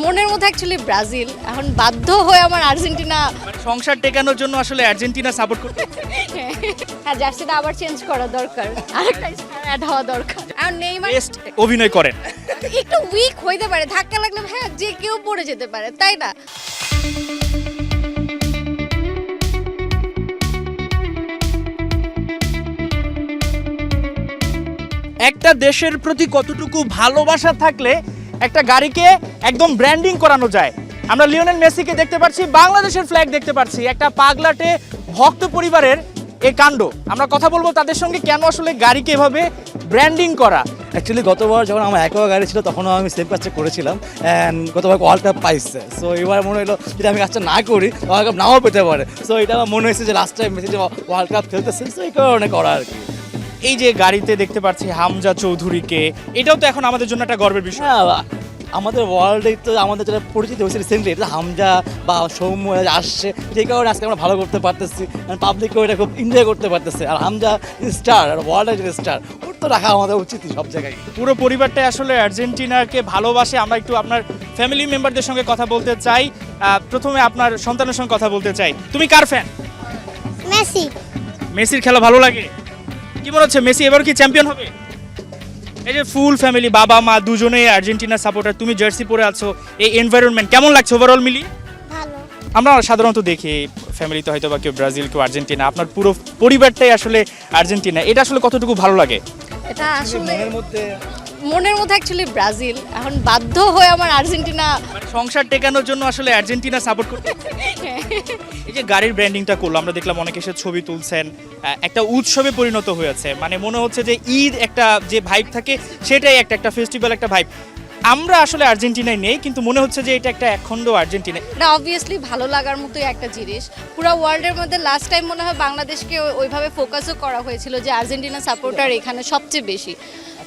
মনের মধ্যে actually Brazil, এখন বাধ্য হয়ে আমার আর্জেন্টিনা। মানে সংসার টেকানোর জন্য আসলে আর্জেন্টিনা সাপোর্ট করতে। হ্যাঁ, জার্সিটা আবার চেঞ্জ করা দরকার, আরেকটা স্টার অ্যাড হওয়া দরকার। আর নেইমার বেস্ট অভিনয় করেন। একটু উইক হইতে পারে, ধাক্কা লাগলে হ্যাঁ যে কেউ পড়ে যেতে পারে, তাই না? একটা দেশের প্রতি কতটুকু ভালোবাসা থাকলে একটা গাড়িকে একদম ব্র্যান্ডিং করানো যায়। আমরা লিওনেল মেসিকে দেখতে পাচ্ছি, বাংলাদেশের ফ্ল্যাগ দেখতে পাচ্ছি, একটা পাগলাটে ভক্ত পরিবারের এই কাণ্ড। আমরা কথা বলবো তাদের সঙ্গে, কেন আসলে গাড়িকে এভাবে ব্র্যান্ডিং করা। অ্যাকচুয়ালি গতবার যখন আমার একোয়া গাড়ি ছিল তখনও আমি সেম কাজটা করেছিলাম, অ্যান্ড গতবার ওয়ার্ল্ড কাপ পাইছে। সো এবার মনে হলো যদি আমি কাজটা না করি ওয়ার্ল্ড কাপ নাও পেতে পারে। সো এটা আমার মনে হয়েছে যে লাস্ট টাইম মেসি যে ওয়ার্ল্ড কাপ খেলতেছে, সো এই কারণে করা আর কি। এই যে গাড়িতে দেখতে পাচ্ছি হামজা চৌধুরীকে, এটাও তো এখন আমাদের জন্য একটা গর্বের বিষয়। হ্যাঁ, আমাদের ওয়ার্ল্ডে তো আমাদের যেটা পরিচিত হয়েছে রিসেন্টলি, এটা হামজা বা সৌম্য আসছে, সেই কারণে আজকে আমরা ভালো করতে পারতেছি, পাবলিকও এটা খুব এনজয় করতে পারতেছে। আর হামজা স্টার, আর ওয়ার্ল্ডের যে স্টার, ওর তো রাখা আমাদের উচিতই সব জায়গায়। পুরো পরিবারটাই আসলে আর্জেন্টিনাকে ভালোবাসে। আমরা একটু আপনার ফ্যামিলি মেম্বারদের সঙ্গে কথা বলতে চাই। প্রথমে আপনার সন্তানের সঙ্গে কথা বলতে চাই। তুমি কার ফ্যান? মেসি। মেসির খেলা ভালো লাগে? কি মনে হচ্ছে মেসি এবার কি চ্যাম্পিয়ন হবে? এই যে ফুল ফ্যামিলি, বাবা মা দুজনেই আর্জেন্টিনা সাপোর্টার, তুমি জার্সি পরে আছো, এই এনভায়রনমেন্ট কেমন লাগছে ওভারঅল মিলিয়ে? ভালো। আমরা সাধারণত দেখি ফ্যামিলিতে হয়তো বা কেউ ব্রাজিল, কেউ আর্জেন্টিনা, আপনার পুরো পরিবারটাই আসলে আর্জেন্টিনা, এটা আসলে কতটুকু ভালো লাগে? এটা আসলে মধ্যে মনের মধ্যে অ্যাকচুয়ালি ব্রাজিল, এখন বাধ্য হয়ে আমার আর্জেন্টিনা। মানে সংসার টেকানোর জন্য আসলে আর্জেন্টিনা সাপোর্ট করতে। এই যে গাড়ির ব্র্যান্ডিংটা করলো, আমরা দেখলাম অনেকে এসে ছবি তুলছেন, একটা উৎসবে পরিণত হয়েছে। মানে মনে হচ্ছে যে ঈদ একটা যে ভাইব থাকে সেটাই একটা ফেস্টিভ্যাল, একটা ভাইব। আমরা আসলে আর্জেন্টিনায় নেই, কিন্তু মনে হচ্ছে যে এটা একটা একখণ্ড আর্জেন্টিনা। এটা অবভিয়াসলি ভালো লাগার মতোই একটা জিনিস। পুরো ওয়ার্ল্ডের মধ্যে লাস্ট টাইম মনে হয় বাংলাদেশকে ওইভাবে ফোকাসও করা হয়েছিল যে আর্জেন্টিনা সাপোর্টার এখানে সবচেয়ে বেশি।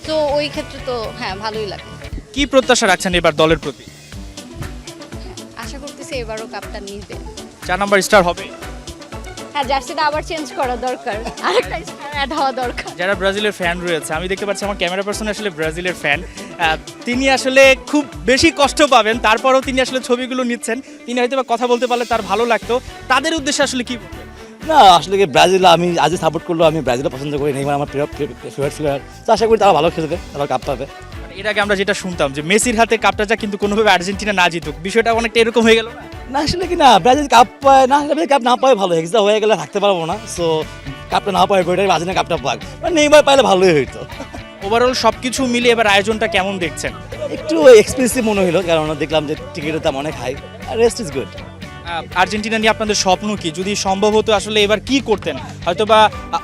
তো ওই ক্ষেত্রে তো হ্যাঁ ভালোই লাগে। কি প্রত্যাশা রাখছেন এবার দলের প্রতি? আশা করতেছি এবারও কাপটা নিবে। 4 নাম্বার স্টার হবে? হ্যাঁ, জার্সিটা আবার চেঞ্জ করা দরকার, আরেকটা স্টার অ্যাড হওয়া দরকার। যারা ব্রাজিলের ফ্যান রয়েছে, আমি দেখতে পাচ্ছি আমার ক্যামেরা পার্সন আসলে ব্রাজিলের ফ্যান, তিনি আসলে খুব বেশি কষ্ট পাবেন, তারপরেও তিনি আসলে ছবিগুলো নিচ্ছেন। তিনি হয়তো বা কথা বলতে পারলে তার ভালো লাগতো। তাদের উদ্দেশ্যে আসলে কি বলবেন? না, আসলে কি ব্রাজিল আমি আজই সাপোর্ট করলো, আমি ব্রাজিলও পছন্দ করি, নেইমার আমার ফেভারিট প্লেয়ার। তো আশা করি তারা ভালো খেলবে, তারা কাপ পাবে। মানে এর আগে আমরা যেটা শুনতাম যে মেসির হাতে কাপটা যা, কিন্তু কোনোভাবে আর্জেন্টিনা না জিতুক, বিষয়টা অনেকটা এরকম হয়ে গেল না? না আসলে কি না, ব্রাজিল কাপ পায় না, ব্রাজিল কাপ না পায় ভালো, এক্সা হয়ে গেলে থাকতে পারবো না। সো কাপটা না পায় ওইটাই ব্রাজিলের কাপটা পাক, মানে নেইমার পাইলে ভালোই হইতো। ওভারঅল সব কিছু মিলিয়ে এবার আয়োজনটা কেমন দেখছেন? একটু এক্সপেন্সিভ মনে হলো, কারণ দেখলাম যে টিকিটের দাম অনেক হাই, আর রেস্ট ইজ গুড। আর্জেন্টিনা নিয়ে আপনাদের স্বপ্ন কি? যদি সম্ভব হতো আসলে এবার কি করতেন? হয়তো বা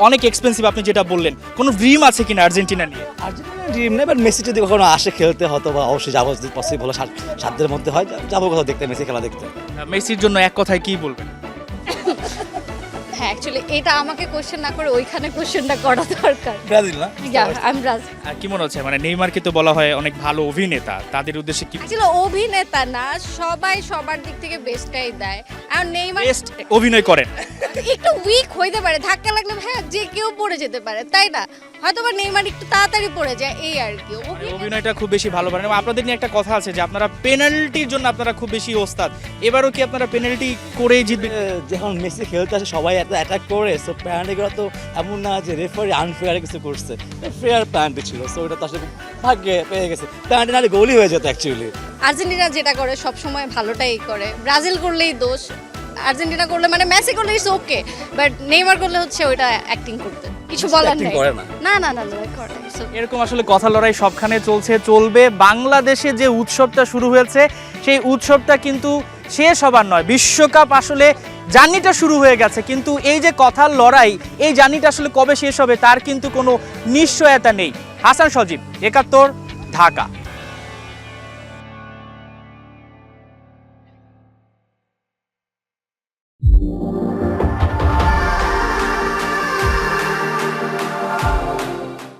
অনেক এক্সপেন্সিভ আপনি যেটা বললেন, কোনো ড্রিম আছে কিনা আর্জেন্টিনা নিয়ে? আর্জেন্টিনা ড্রিম নেই, বাট মেসি যদি কখনো আসে খেলতে হতো বা অবশ্যই যাবো, যদি পসিবল সাধ্যের মধ্যে হয় যাবো কোথাও দেখতে, মেসি খেলা দেখতে। মেসির জন্য এক কথায় কি বলবেন? হ্যাঁ, অ্যাকচুয়ালি এটা আমাকে কোশ্চেন না করে ওইখানে কোশ্চেনটা করা দরকার। ব্রাজিল না, আমি ব্রাজিল। আর কি মনে হচ্ছে, মানে নেইমারকে তো বলা হয় অনেক ভালো অভিনেতা, তাদের উদ্দেশ্যে কি অ্যাকচুয়ালি অভিনেতা না, সবাই সবার দিক থেকে বেস্টটাই দেয়। আর নেইমার বেস্ট অভিনয় করেন? একটু উইক হইতে পারে, ধাক্কা লাগলে হ্যাঁ যে কেউ পড়ে যেতে পারে, তাই না? হয়তো বা নেইমার একটু তাড়াতাড়ি পড়ে যায়, এই আর কি। অভিনয়টা খুব বেশি ভালো পারেন। এবং আপনাদের নিয়ে একটা কথা আছে যে আপনারা পেনাল্টির জন্য আপনারা খুব বেশি ওস্তাদ। এবারও কি আপনারা পেনাল্টি করেই জিতবেন? যখন মেসি খেলতে আসে সবাই এত অ্যাটাক করে, সো পেনাল্টিগুলো তো এমন না যে রেফারি আনফেয়ার কিছু করছে, ফেয়ার পেনাল্টি ছিল। সো ওটা তো আসলে ভাগ্যে পেয়ে গেছে, পেনাল্টি নাহলে গোলই হয়ে যেত অ্যাকচুয়ালি। আর্জেন্টিনা যেটা করে সব সময় ভালোটাই করে, ব্রাজিল করলেই দোষ, আর্জেন্টিনা করলে মানে মেসি করলে ইটস ওকে, বাট নেইমার করলে হচ্ছে ওইটা অ্যাক্টিং করতে কিছু বলার acting নেই। করে না। না না না না, করে it's okay। এরকম আসলে কথা লড়াই সবখানে চলবে। বাংলাদেশে যে উৎসবটা শুরু হয়েছে, সেই উৎসবটা কিন্তু শেষ হবার নয়। বিশ্বকাপ আসলে জার্নিটা শুরু হয়ে গেছে, কিন্তু এই যে কথার লড়াই, এই জার্নিটা আসলে কবে শেষ হবে তার কিন্তু কোনো নিশ্চয়তা নেই। হাসান সজীব, ৭১, ঢাকা।